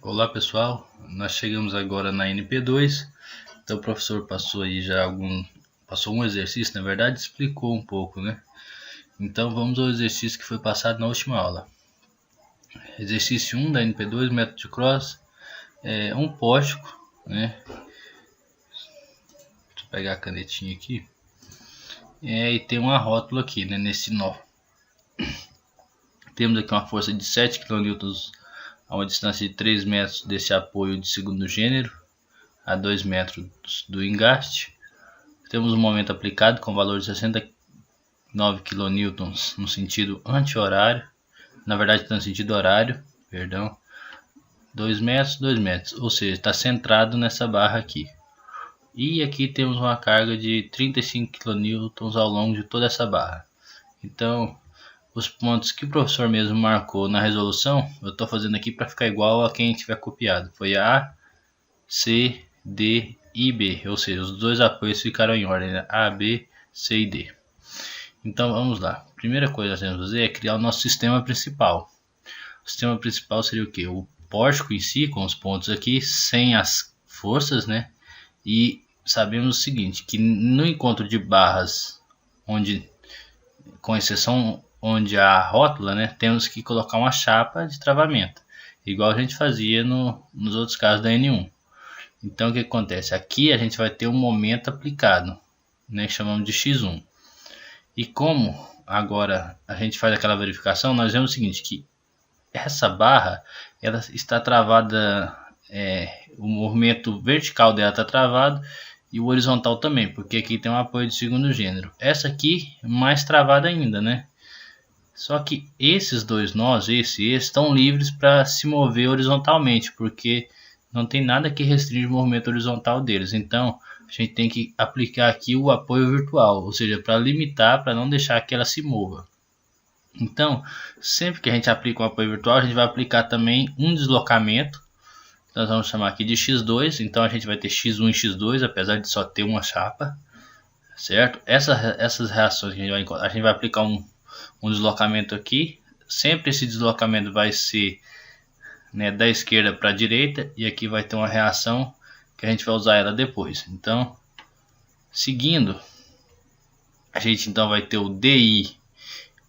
Olá pessoal, nós chegamos agora na NP2. Então o professor passou aí passou um exercício, na verdade explicou um pouco, né? Então vamos ao exercício que foi passado na última aula. Exercício 1 da NP2, método de cross, é um pórtico, né? Deixa eu pegar a canetinha aqui. E tem uma rótula aqui, né, nesse nó. Temos aqui uma força de 7 kN a uma distância de 3 metros desse apoio de segundo gênero, a 2 metros do engaste. Temos um momento aplicado com valor de 69 kN no sentido anti-horário, na verdade está no sentido horário, perdão, 2 metros, ou seja, está centrado nessa barra aqui. E aqui temos uma carga de 35 kN ao longo de toda essa barra. Então, os pontos que o professor mesmo marcou na resolução, eu estou fazendo aqui para ficar igual a quem tiver copiado. Foi A, C, D e B, ou seja, os dois apoios ficaram em ordem, né? A, B, C e D. Então vamos lá. A primeira coisa que nós temos que fazer é criar o nosso sistema principal. O sistema principal seria o que? O pórtico em si, com os pontos aqui, sem as forças, né? E sabemos o seguinte, que no encontro de barras, com exceção onde há a rótula, né, temos que colocar uma chapa de travamento, igual a gente fazia nos outros casos da N1. Então o que acontece? Aqui a gente vai ter um momento aplicado, né, que chamamos de X1. E como agora a gente faz aquela verificação, nós vemos o seguinte, que essa barra ela está travada, o movimento vertical dela está travado e o horizontal também, porque aqui tem um apoio de segundo gênero. Essa aqui mais travada ainda, né? Só que esses dois nós, esse e esse, estão livres para se mover horizontalmente, porque não tem nada que restringe o movimento horizontal deles. Então a gente tem que aplicar aqui o apoio virtual, ou seja, para limitar, para não deixar que ela se mova. Então, sempre que a gente aplica um apoio virtual, a gente vai aplicar também um deslocamento. Nós vamos chamar aqui de X2, então a gente vai ter X1 e X2, apesar de só ter uma chapa, certo? Essas reações que a gente vai aplicar um deslocamento aqui. Sempre esse deslocamento vai ser, né, da esquerda para a direita, e aqui vai ter uma reação que a gente vai usar ela depois. Então, seguindo, a gente então vai ter o DI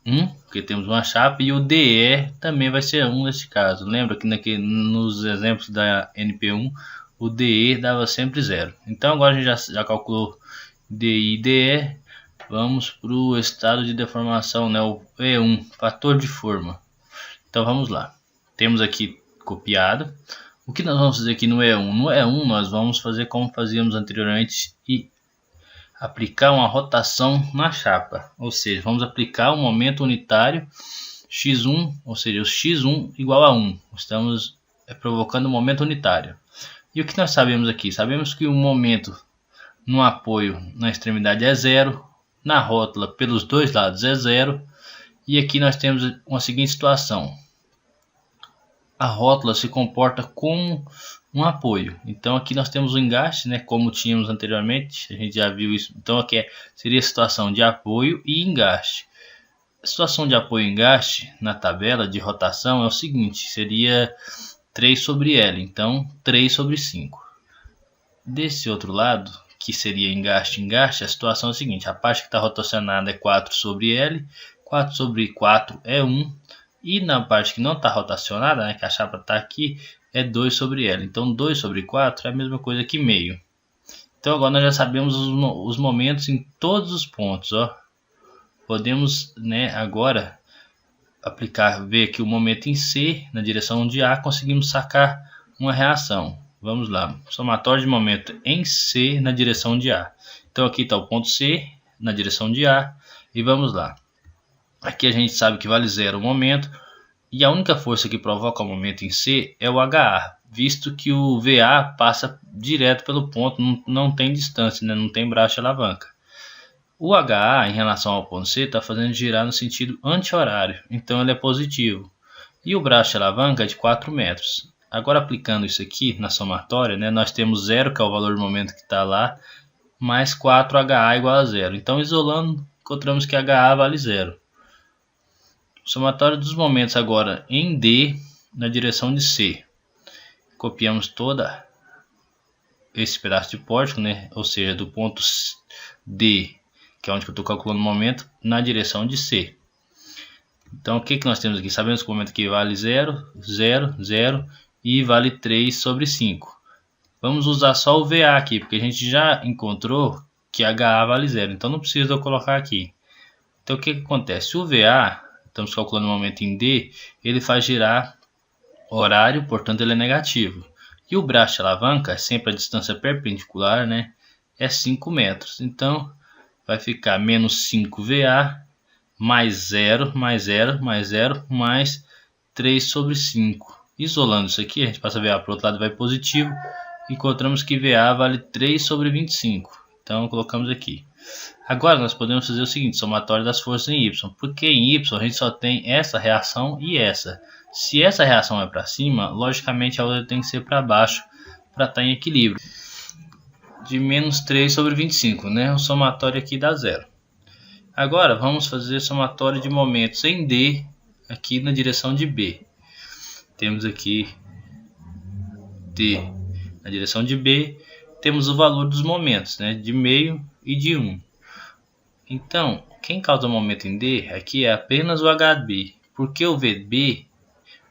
1, porque temos uma chapa, e o DE também vai ser 1 nesse caso. Lembra que nos exemplos da NP1 o DE dava sempre 0. Então agora a gente já calculou DI e DE. Vamos para o estado de deformação, né, o E1, fator de forma. Então vamos lá. Temos aqui copiado. O que nós vamos fazer aqui no E1? No E1 nós vamos fazer como fazíamos anteriormente e aplicar uma rotação na chapa, ou seja, vamos aplicar um momento unitário X1, ou seja, o X1 igual a 1, estamos provocando um momento unitário. E o que nós sabemos aqui? Sabemos que o momento no apoio na extremidade é 0, na rótula pelos dois lados é 0, e aqui nós temos uma seguinte situação: a rótula se comporta como um apoio. Então aqui nós temos o engaste, né, como tínhamos anteriormente, a gente já viu isso. Então aqui seria a situação de apoio e engaste. A situação de apoio e engaste na tabela de rotação é o seguinte, seria 3 sobre L, então 3 sobre 5. Desse outro lado, que seria engaste, a situação é a seguinte: a parte que está rotacionada é 4 sobre L, 4 sobre 4 é 1, e na parte que não está rotacionada, né, que a chapa está aqui, é 2 sobre L. Então 2 sobre 4 é a mesma coisa que meio. Então agora nós já sabemos os momentos em todos os pontos, ó. Podemos, né, agora ver aqui o momento em C, na direção de A, conseguimos sacar uma reação. Vamos lá, somatório de momento em C na direção de A. Então aqui está o ponto C na direção de A, e vamos lá. Aqui a gente sabe que vale 0 o momento, e a única força que provoca o momento em C é o HA, visto que o VA passa direto pelo ponto, não tem distância, né? Não tem braço de alavanca. O HA em relação ao ponto C está fazendo girar no sentido anti-horário, então ele é positivo. E o braço de alavanca é de 4 metros. Agora aplicando isso aqui na somatória, né, nós temos 0, que é o valor do momento que está lá, mais 4HA igual a 0. Então isolando, encontramos que HA vale 0. Somatório dos momentos agora em D na direção de C. copiamos toda esse pedaço de pórtico, né? Ou seja, do ponto D, que é onde eu estou calculando o momento, na direção de C. Então, o que nós temos aqui? Sabemos que o momento aqui vale 0, 0, 0 e vale 3 sobre 5. Vamos usar só o VA aqui, porque a gente já encontrou que HA vale 0. Então, não precisa eu colocar aqui. Então, o que acontece? O VA, estamos calculando o momento em D, ele faz girar horário, portanto, ele é negativo. E o braço de alavanca, sempre a distância perpendicular, né, é 5 metros. Então, vai ficar menos 5 VA, mais 0, mais 0, mais 0, mais 3 sobre 5. Isolando isso aqui, a gente passa VA para o outro lado, vai positivo. Encontramos que VA vale 3 sobre 25. Então, colocamos aqui. Agora, nós podemos fazer o seguinte, somatório das forças em Y. Porque em Y, a gente só tem essa reação e essa. Se essa reação é para cima, logicamente a outra tem que ser para baixo, para estar em equilíbrio. De menos 3 sobre 25, né? O somatório aqui dá 0. Agora, vamos fazer somatório de momentos em D, aqui na direção de B. Temos aqui D na direção de B. Temos o valor dos momentos, né? De meio e de 1. Então, quem causa o momento em D aqui é apenas o HB. Porque o VB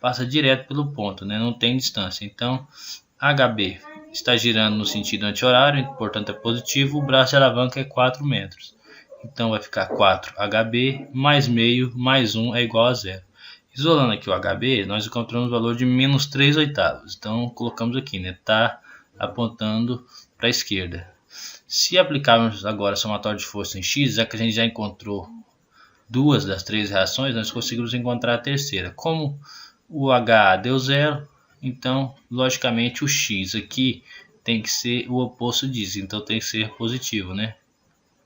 passa direto pelo ponto, né? Não tem distância. Então, HB está girando no sentido anti-horário, portanto é positivo. O braço de alavanca é 4 metros. Então vai ficar 4 HB mais meio mais 1 é igual a 0. Isolando aqui o HB, nós encontramos o valor de menos 3 oitavos. Então colocamos aqui, né? Está apontando para a esquerda. Se aplicarmos agora somatório de força em X, já que a gente já encontrou duas das três reações, nós conseguimos encontrar a terceira. Como o HA deu 0, então logicamente o X aqui tem que ser o oposto disso, então tem que ser positivo, né?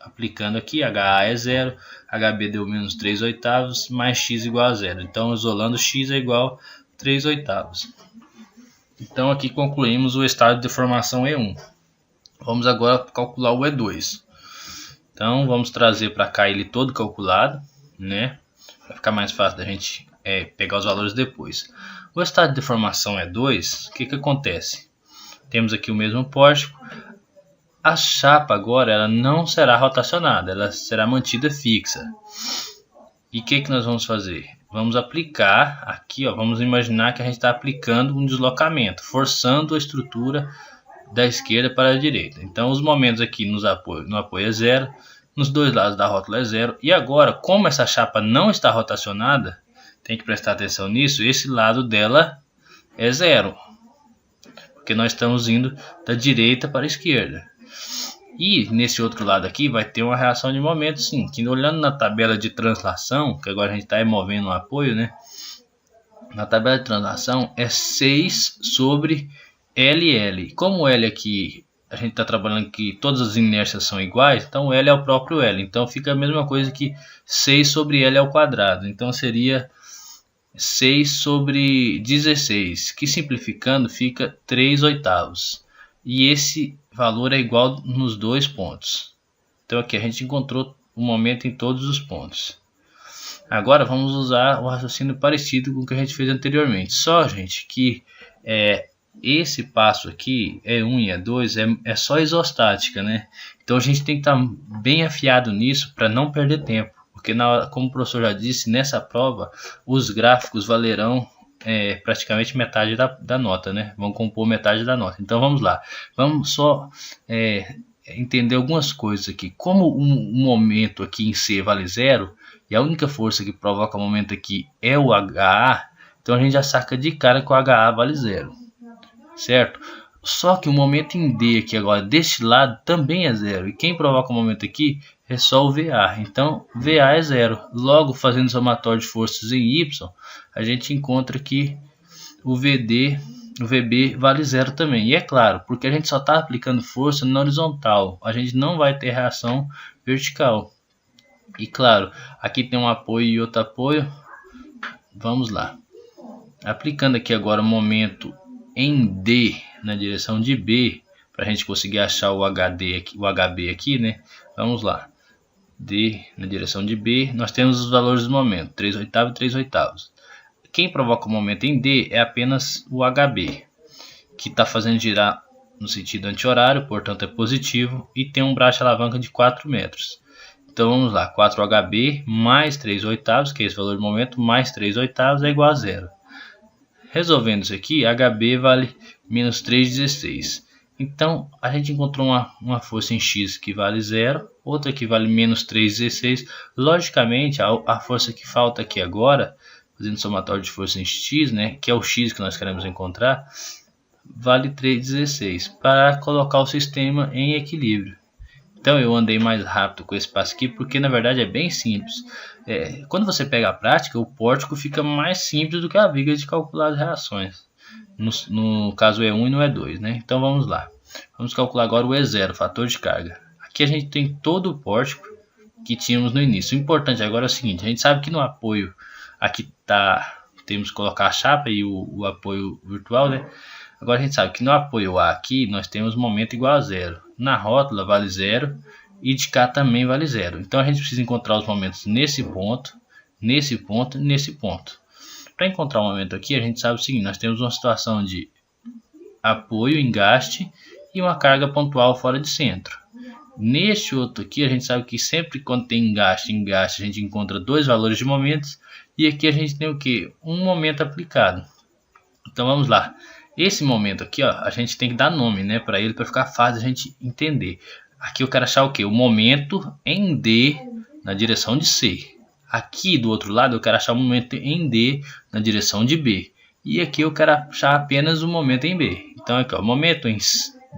Aplicando aqui, HA é 0, HB deu menos 3 oitavos, mais X igual a 0. Então isolando X é igual a 3 oitavos. Então aqui concluímos o estado de deformação E1. Vamos agora calcular o E2. Então vamos trazer para cá ele todo calculado, né? Vai ficar mais fácil da gente pegar os valores depois. O estado de deformação E2, o que acontece? Temos aqui o mesmo pórtico. A chapa agora ela não será rotacionada, ela será mantida fixa. E o que nós vamos fazer? Vamos aplicar aqui, ó, vamos imaginar que a gente está aplicando um deslocamento, forçando a estrutura da esquerda para a direita. Então os momentos aqui no apoio é 0, nos dois lados da rótula é 0. E agora, como essa chapa não está rotacionada, tem que prestar atenção nisso, esse lado dela é 0. Porque nós estamos indo da direita para a esquerda. E nesse outro lado aqui vai ter uma reação de momento, sim. Que olhando na tabela de translação, que agora a gente está movendo o apoio, né? Na tabela de translação é 6 sobre LL. Como L aqui, a gente está trabalhando que todas as inércias são iguais, então L é o próprio L. Então fica a mesma coisa que 6 sobre L ao quadrado. Então seria 6 sobre 16, que simplificando fica 3 oitavos. E esse valor é igual nos dois pontos. Então aqui a gente encontrou o momento em todos os pontos. Agora vamos usar o raciocínio parecido com o que a gente fez anteriormente. Só, gente, que esse passo aqui, E1 e E2, é só isostática, né? Então a gente tem que estar bem afiado nisso para não perder tempo. Porque, como o professor já disse, nessa prova os gráficos valerão praticamente metade da nota, né? Vão compor metade da nota. Então vamos lá. Vamos só entender algumas coisas aqui. Como o momento aqui em C vale 0, e a única força que provoca o momento aqui é o HA, então a gente já saca de cara que o HA vale 0. Certo? Só que o momento em D aqui agora, deste lado, também é 0. E quem provoca o momento aqui é só o VA. Então, VA é 0. Logo, fazendo somatório de forças em Y, a gente encontra que o VB vale 0 também. E é claro, porque a gente só está aplicando força na horizontal. A gente não vai ter reação vertical. E claro, aqui tem um apoio e outro apoio. Vamos lá. Aplicando aqui agora o momento em D na direção de B, para a gente conseguir achar o HB aqui, né? Vamos lá. D na direção de B, nós temos os valores do momento, 3 oitavos e 3 oitavos. Quem provoca o momento em D é apenas o HB. que está fazendo girar no sentido anti-horário, portanto é positivo, e tem um braço de alavanca de 4 metros. Então vamos lá, 4HB mais 3/8, que é esse valor de momento, mais 3/8 é igual a 0. Resolvendo isso aqui, HB vale menos 3/16. Então a gente encontrou uma força em X que vale 0, outra que vale menos 3/16. Logicamente a força que falta aqui agora, fazendo somatório de força em X, né, que é o X que nós queremos encontrar, vale 3/16 para colocar o sistema em equilíbrio. Então eu andei mais rápido com esse passo aqui porque na verdade é bem simples. Quando você pega a prática, o pórtico fica mais simples do que a viga de calcular as reações. No caso E1 e no E2, né? Então vamos lá. Vamos calcular agora o E0, fator de carga. Aqui a gente tem todo o pórtico que tínhamos no início. O importante agora é o seguinte, a gente sabe que no apoio aqui temos que colocar a chapa e o apoio virtual, né? Agora a gente sabe que no apoio A aqui nós temos momento igual a 0. Na rótula vale 0 e de cá também vale 0. Então a gente precisa encontrar os momentos nesse ponto, nesse ponto e nesse ponto. Para encontrar o momento aqui a gente sabe o seguinte, nós temos uma situação de apoio, engaste e uma carga pontual fora de centro. Neste outro aqui a gente sabe que sempre quando tem engaste a gente encontra dois valores de momentos e aqui a gente tem o que? Um momento aplicado. Então vamos lá. Esse momento aqui, ó, a gente tem que dar nome, né, para ele, para ficar fácil a gente entender. Aqui eu quero achar o que? O momento em D na direção de C. Aqui do outro lado eu quero achar o momento em D na direção de B. E aqui eu quero achar apenas o momento em B. Então aqui, ó, o momento em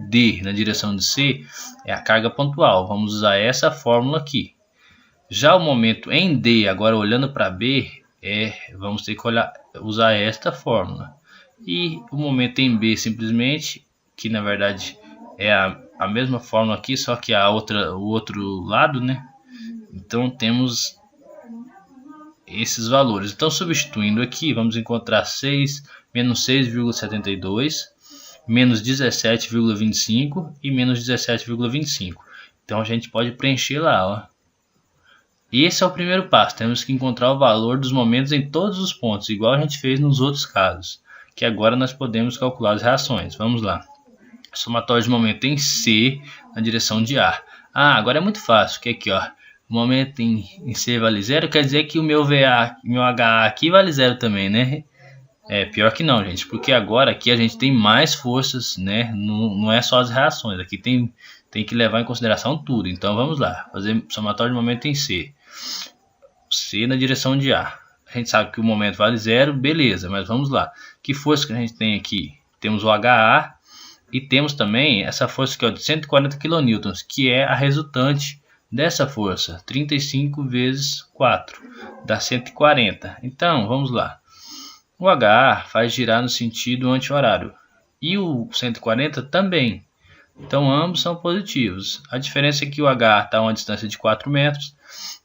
D na direção de C é a carga pontual. Vamos usar essa fórmula aqui. Já o momento em D, agora olhando para B, vamos ter que usar esta fórmula. E o momento em B simplesmente, que na verdade é a mesma fórmula aqui, só que o outro lado, né? Então temos esses valores. Então substituindo aqui, vamos encontrar 6 menos 6,72, menos 17,25 e menos 17,25. Então a gente pode preencher lá, ó. Esse é o primeiro passo, temos que encontrar o valor dos momentos em todos os pontos, igual a gente fez nos outros casos. Que agora nós podemos calcular as reações. Vamos lá. Somatório de momento em C na direção de A. Agora é muito fácil. Que aqui, ó, o momento em C vale 0, quer dizer que o meu HA aqui vale 0 também, né? Pior que não, gente, porque agora aqui a gente tem mais forças, né? Não é só as reações, aqui tem que levar em consideração tudo. Então vamos lá, fazer somatório de momento em C. C na direção de A. A gente sabe que o momento vale 0, beleza, mas vamos lá. Que força que a gente tem aqui? Temos o HA e temos também essa força que é de 140 kN, que é a resultante dessa força. 35 vezes 4 dá 140. Então, vamos lá. O HA faz girar no sentido anti-horário e o 140 também. Então, ambos são positivos. A diferença é que o HA está a uma distância de 4 metros.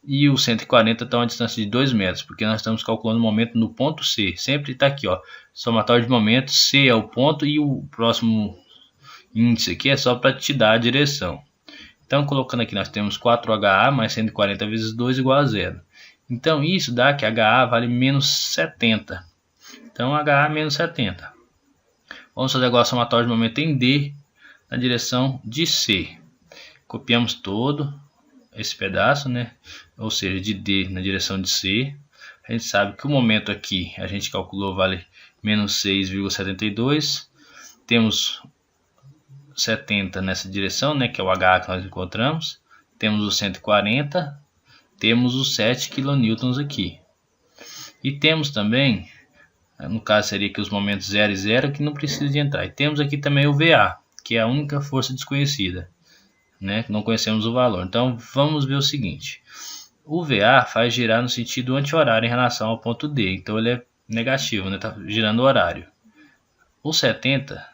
E o 140 está a uma distância de 2 metros, porque nós estamos calculando o momento no ponto C. Sempre está aqui, ó, somatório de momentos, C é o ponto e o próximo índice aqui é só para te dar a direção. Então, colocando aqui, nós temos 4HA mais 140 vezes 2 igual a 0. Então, isso dá que HA vale menos 70. Então, HA menos 70. Vamos fazer agora o somatório de momento em D na direção de C. Copiamos todo esse pedaço, né? Ou seja, de D na direção de C. A gente sabe que o momento aqui a gente calculou vale menos 6,72. Temos 70 nessa direção, né? Que é o HA que nós encontramos. Temos o 140. Temos os 7 kN aqui. E temos também, no caso seria que os momentos 0 e 0 que não precisa de entrar. E temos aqui também o VA, que é a única força desconhecida, né? Não conhecemos o valor. Então vamos ver o seguinte: o VA faz girar no sentido anti-horário em relação ao ponto D, então ele é negativo, né? Tá girando o horário. O 70,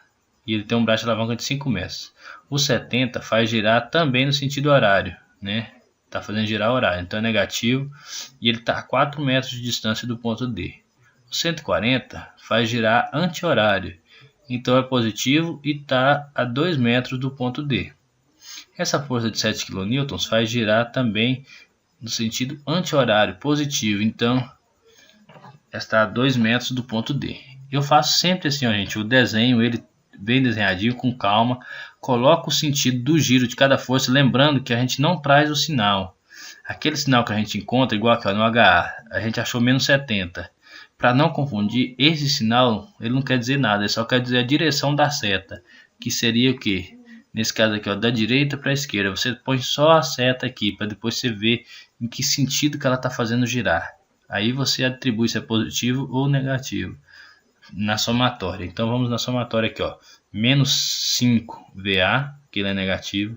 e ele tem um braço de alavanca de 5 metros. O 70 faz girar também no sentido horário, né? Tá fazendo girar o horário, então é negativo e ele está a 4 metros de distância do ponto D. O 140 faz girar anti-horário, então é positivo e está a 2 metros do ponto D. Essa força de 7 kN faz girar também no sentido anti-horário, positivo, então está a 2 metros do ponto D. Eu faço sempre assim, ó, gente, o desenho ele bem desenhadinho, com calma. Coloca o sentido do giro de cada força, lembrando que a gente não traz o sinal. Aquele sinal que a gente encontra, igual aqui ó, no HA, a gente achou menos 70. Para não confundir, esse sinal ele não quer dizer nada, ele só quer dizer a direção da seta, que seria o que? Nesse caso aqui, ó, da direita para a esquerda. Você põe só a seta aqui, para depois você ver em que sentido que ela está fazendo girar. Aí você atribui se é positivo ou negativo na somatória. Então vamos na somatória aqui, ó. Menos 5 VA, que ele é negativo.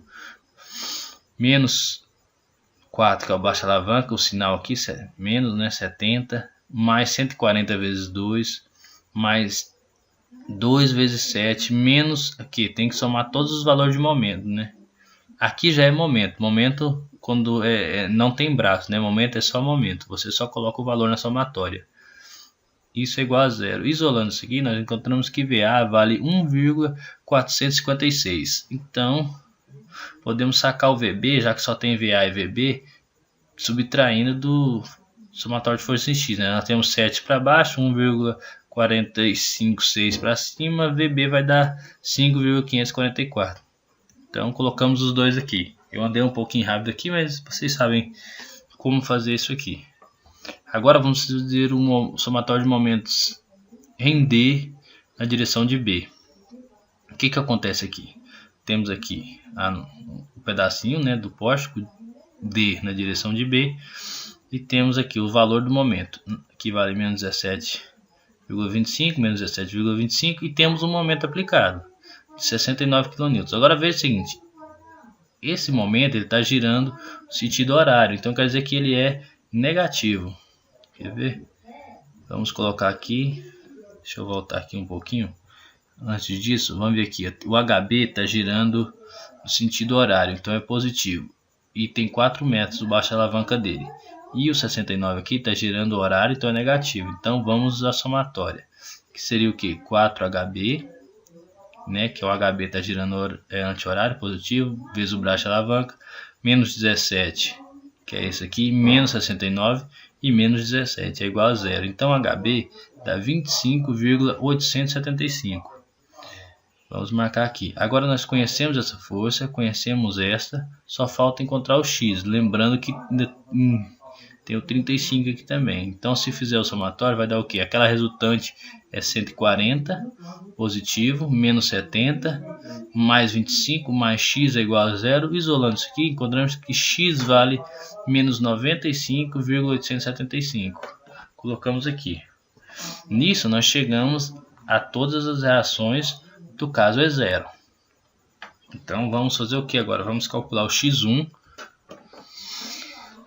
Menos 4, que é o baixa alavanca, o sinal aqui, menos, né, 70. Mais 140 vezes 2. Mais 2 vezes 7. Menos, aqui, tem que somar todos os valores de momento, né? Aqui já é momento. Momento quando não tem braço, né? Momento é só momento. Você só coloca o valor na somatória. Isso é igual a zero. Isolando isso aqui, nós encontramos que VA vale 1,456. Então, podemos sacar o VB, já que só tem VA e VB, subtraindo do somatório de força em X. Né? Nós temos 7 para baixo, 1,456 para cima, VB vai dar 5,544. Então, colocamos os dois aqui. Eu andei um pouquinho rápido aqui, mas vocês sabem como fazer isso aqui. Agora vamos fazer um somatório de momentos em D na direção de B. O que acontece aqui? Temos aqui o pedacinho, né, do poste D na direção de B. E temos aqui o valor do momento, que vale menos 17,25, menos 17,25. E temos um momento aplicado, de 69 kN. Agora veja o seguinte. Esse momento ele está girando no sentido horário. Então quer dizer que ele é negativo. Quer ver? Vamos colocar aqui. Deixa eu voltar aqui um pouquinho. Antes disso, vamos ver aqui. O HB está girando no sentido horário, então é positivo. E tem 4 metros o baixa alavanca dele. E o 69 aqui está girando o horário, então é negativo. Então vamos à somatória. Que seria o que? 4HB, né? Que é o HB está girando anti-horário, positivo, vezes o baixa alavanca. Menos 17, que é esse aqui, menos 69. E menos 17 é igual a zero. Então HB dá 25,875. Vamos marcar aqui. Agora nós conhecemos essa força, conhecemos esta. Só falta encontrar o X. Lembrando que tem o 35 aqui também. Então se fizer o somatório vai dar o que? Aquela resultante é 140 positivo, menos 70, mais 25, mais X é igual a zero. Isolando isso aqui, encontramos que X vale menos 95,875. Colocamos aqui. Nisso nós chegamos a todas as reações do caso é zero. Então vamos fazer o que agora? Vamos calcular o X1.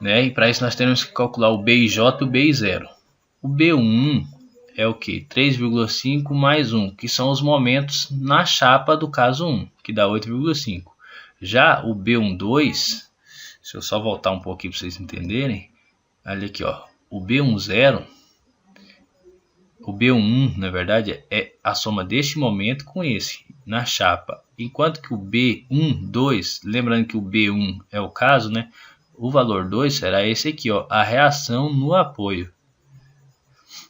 Né? E para isso nós temos que calcular o BJ e o BI0. O B1 é o que? 3,5 mais 1, que são os momentos na chapa do caso 1, que dá 8,5. Já o B12, deixa eu só voltar um pouquinho para vocês entenderem. Olha aqui, ó, o B10, o B1 na verdade é a soma deste momento com esse na chapa, enquanto que o B12, lembrando que o B1 é o caso, né? O valor 2 será esse aqui, ó, a reação no apoio,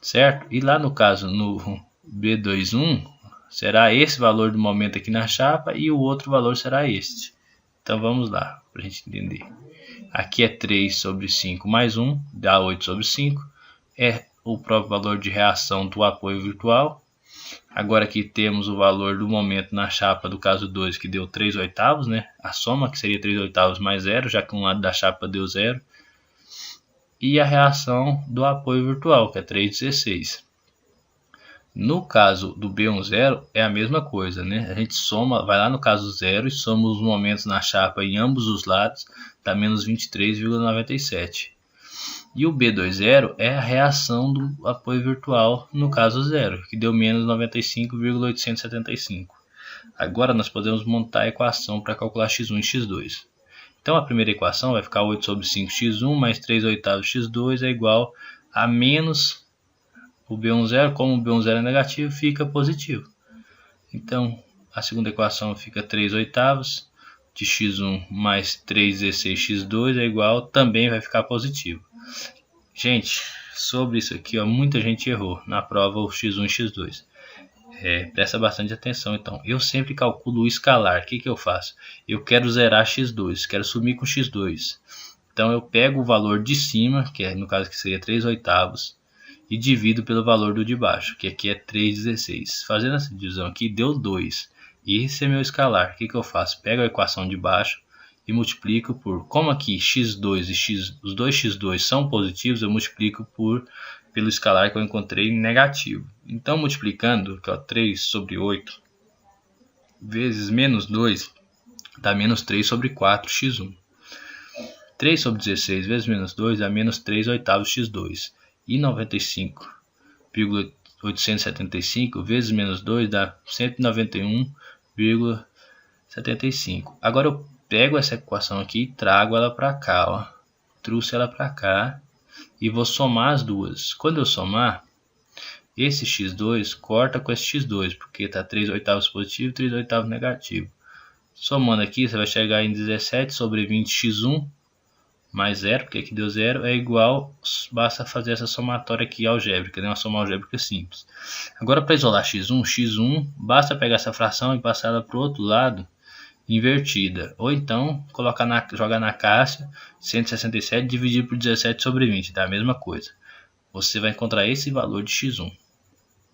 certo? E lá no caso, no B21, será esse valor do momento aqui na chapa e o outro valor será este. Então vamos lá, para a gente entender. Aqui é 3 sobre 5 mais 1, dá 8 sobre 5. É o próprio valor de reação do apoio virtual. Agora aqui temos o valor do momento na chapa do caso 2, que deu 3/8, né? A soma, que seria 3/8 mais 0, já que um lado da chapa deu 0. E a reação do apoio virtual, que é 3/16. No caso do B10 é a mesma coisa, né? A gente soma, vai lá no caso 0 e soma os momentos na chapa em ambos os lados, dá menos 23,97. E o B20 é a reação do apoio virtual no caso 0, que deu menos 95,875. Agora nós podemos montar a equação para calcular x1 e x2. Então a primeira equação vai ficar 8 sobre 5x1 mais 3/8 x2 é igual a menos o B10, como o B10 é negativo, fica positivo. Então a segunda equação fica 3/8 de x1 mais 3/16x2 é igual, também vai ficar positivo. Gente, sobre isso aqui, ó, muita gente errou na prova o x1 e x2. Presta bastante atenção então. Eu sempre calculo o escalar. O que eu faço? Eu quero zerar x2, quero sumir com x2. Então eu pego o valor de cima, que é no caso que seria 3/8, e divido pelo valor do de baixo, que aqui é 3/16. Fazendo essa divisão aqui deu 2. E esse é meu escalar. O que eu faço? Pego a equação de baixo e multiplico por, como aqui x2 e os dois x2 são positivos, eu multiplico pelo escalar que eu encontrei negativo. Então multiplicando, que é 3/8 vezes menos 2 dá menos 3/4 x1. 3/16 vezes menos 2 dá menos 3/8 x2. E 95,875 vezes menos 2 dá 191,75. Agora eu pego essa equação aqui e trago ela para cá, ó. Trouxe ela para cá e vou somar as duas. Quando eu somar, esse x2 corta com esse x2, porque está 3/8 positivo e 3/8 negativo. Somando aqui, você vai chegar em 17/20 x1 mais 0, porque aqui deu 0, é igual, basta fazer essa somatória aqui algébrica, né? Uma soma algébrica simples. Agora para isolar x1, basta pegar essa fração e passar ela para o outro lado, invertida. Ou então, jogar na caixa, 167 dividido por 17/20, dá a mesma coisa. Você vai encontrar esse valor de x1,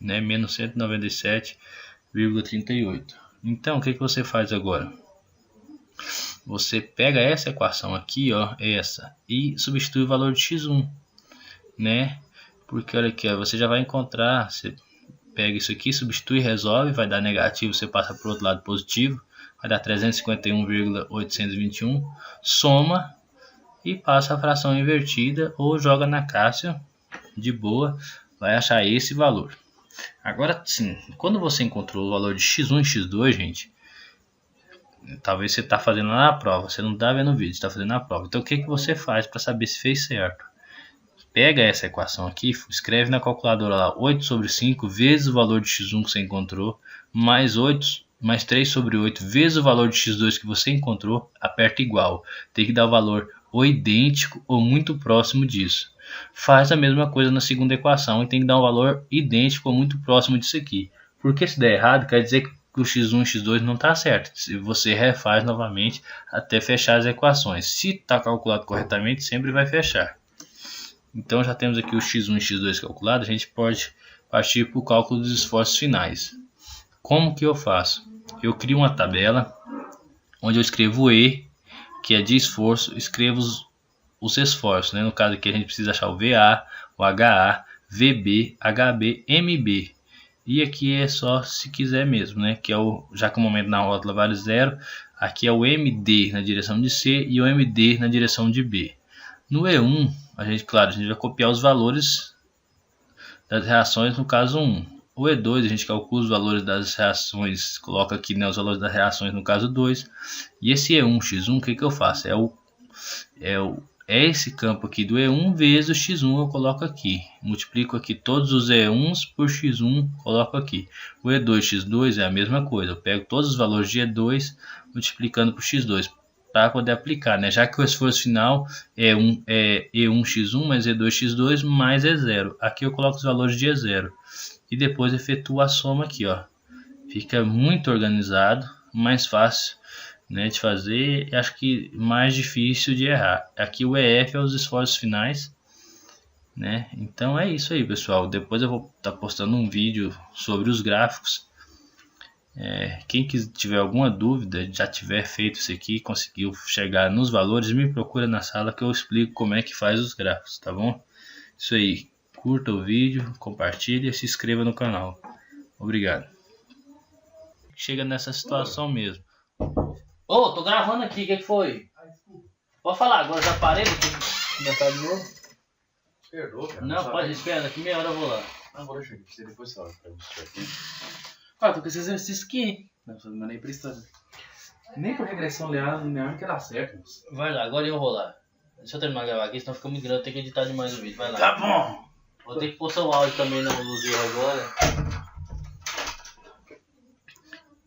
né? Menos 197,38. Então, o que você faz agora? Você pega essa equação aqui, ó, essa, e substitui o valor de x1, né? Porque olha aqui, ó, você já vai encontrar, você pega isso aqui, substitui, resolve, vai dar negativo, você passa para o outro lado positivo, vai dar 351,821, soma e passa a fração invertida ou joga na caixa, de boa, vai achar esse valor. Agora sim, quando você encontrou o valor de x1 e x2, gente, talvez você está fazendo lá na prova, você não está vendo o vídeo, está fazendo na prova. Então o que você faz para saber se fez certo? Pega essa equação aqui, escreve na calculadora lá 8/5 vezes o valor de x1 que você encontrou, mais 3/8 vezes o valor de x2 que você encontrou, aperta igual. Tem que dar o valor ou idêntico ou muito próximo disso. Faz a mesma coisa na segunda equação e tem que dar um valor idêntico ou muito próximo disso aqui. Porque se der errado, quer dizer que o x1 e x2 não está certo. Se você refaz novamente até fechar as equações. Se está calculado corretamente, sempre vai fechar. Então já temos aqui o x1 e x2 calculado. A gente pode partir para o cálculo dos esforços finais. Como que eu faço? Eu crio uma tabela onde eu escrevo o E, que é de esforço, escrevo os esforços, né? No caso aqui a gente precisa achar o VA, o HA, VB, HB, MB. E aqui é só se quiser mesmo, né? Que é já que o momento na rótula vale 0, aqui é o MD na direção de C e o MD na direção de B. No E1, a gente vai copiar os valores das reações no caso 1. O E2 a gente calcula os valores das reações, coloca aqui, né, os valores das reações no caso 2. E esse E1, X1, o que eu faço? É esse campo aqui do E1 vezes o X1 eu coloco aqui. Multiplico aqui todos os E1s por X1, coloco aqui. O E2, X2 é a mesma coisa. Eu pego todos os valores de E2 multiplicando por X2 para poder aplicar, né? Já que o esforço final é E1x1 mais E2x2 mais E0. Aqui eu coloco os valores de E0 e depois efetuo a soma aqui, ó. Fica muito organizado, mais fácil, né, de fazer, e acho que mais difícil de errar. Aqui o EF é os esforços finais, né? Então é isso aí, pessoal. Depois eu vou estar postando um vídeo sobre os gráficos. Quem tiver alguma dúvida, já tiver feito isso aqui, conseguiu chegar nos valores, me procura na sala que eu explico como é que faz os gráficos, tá bom? Isso aí, curta o vídeo, compartilhe e se inscreva no canal. Obrigado. Chega nessa situação mesmo. Ô, tô gravando aqui, o que foi? Pode falar, agora já parei, vou começar de novo. Perdoa, cara. Não, pode, espera, daqui meia hora eu vou lá. Não, vou deixar aqui, você depois fala pra você aqui. Ah, tô com esse exercício aqui. Não, mas nem precisa. Nem por regressão linear que dá certo. Moço. Vai lá, agora eu vou lá. Deixa eu terminar de gravar aqui, senão fica muito grande, eu tenho que editar demais o vídeo. Vai lá. Tá bom. Vou ter que postar o áudio também na Luzia agora.